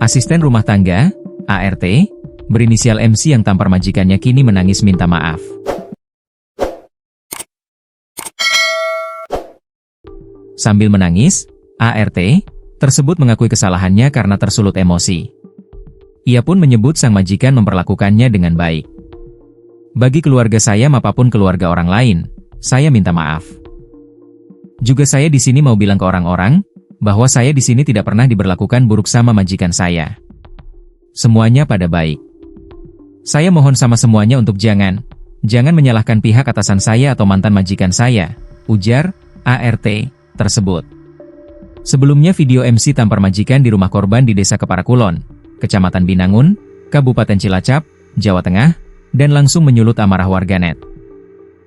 Asisten rumah tangga, ART, berinisial MC yang tampar majikannya kini menangis minta maaf. Sambil menangis, ART tersebut mengakui kesalahannya karena tersulut emosi. Ia pun menyebut sang majikan memperlakukannya dengan baik. Bagi keluarga saya maupun keluarga orang lain, saya minta maaf. Juga saya di sini mau bilang ke orang-orang, bahwa saya di sini tidak pernah diberlakukan buruk sama majikan saya. Semuanya pada baik. Saya mohon sama semuanya untuk jangan menyalahkan pihak atasan saya atau mantan majikan saya, ujar ART tersebut. Sebelumnya video MC tampar majikan di rumah korban di Desa Keparakulon, Kecamatan Binangun, Kabupaten Cilacap, Jawa Tengah, dan langsung menyulut amarah warganet.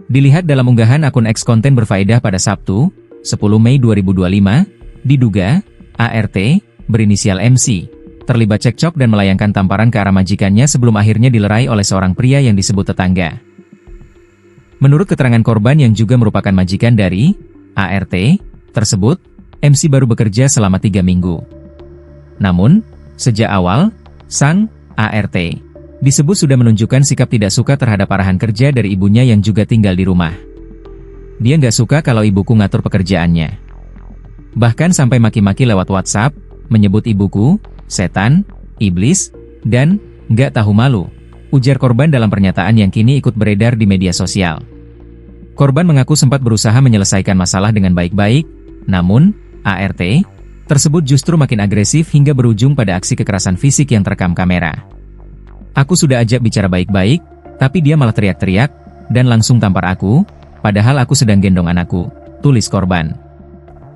Dilihat dalam unggahan akun X konten berfaedah pada Sabtu, 10 Mei 2025, diduga, ART, berinisial MC, terlibat cekcok dan melayangkan tamparan ke arah majikannya sebelum akhirnya dilerai oleh seorang pria yang disebut tetangga. Menurut keterangan korban yang juga merupakan majikan dari ART tersebut, MC baru bekerja selama 3 minggu. Namun, sejak awal, sang ART disebut sudah menunjukkan sikap tidak suka terhadap arahan kerja dari ibunya yang juga tinggal di rumah. Dia nggak suka kalau ibuku ngatur pekerjaannya. Bahkan sampai maki-maki lewat WhatsApp, menyebut ibuku, setan, iblis, dan nggak tahu malu, ujar korban dalam pernyataan yang kini ikut beredar di media sosial. Korban mengaku sempat berusaha menyelesaikan masalah dengan baik-baik, namun, ART tersebut justru makin agresif hingga berujung pada aksi kekerasan fisik yang terekam kamera. Aku sudah ajak bicara baik-baik, tapi dia malah teriak-teriak, dan langsung tampar aku, padahal aku sedang gendong anakku, tulis korban.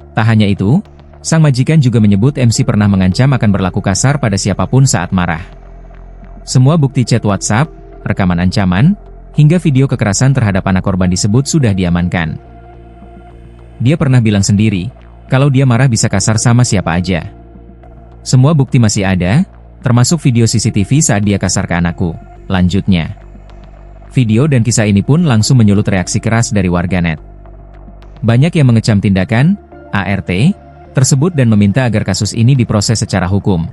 Tak hanya itu, sang majikan juga menyebut MC pernah mengancam akan berlaku kasar pada siapapun saat marah. Semua bukti chat WhatsApp, rekaman ancaman, hingga video kekerasan terhadap anak korban disebut sudah diamankan. Dia pernah bilang sendiri, kalau dia marah bisa kasar sama siapa aja. Semua bukti masih ada, termasuk video CCTV saat dia kasar ke anakku, lanjutnya. Video dan kisah ini pun langsung menyulut reaksi keras dari warganet. Banyak yang mengecam tindakan ART tersebut dan meminta agar kasus ini diproses secara hukum.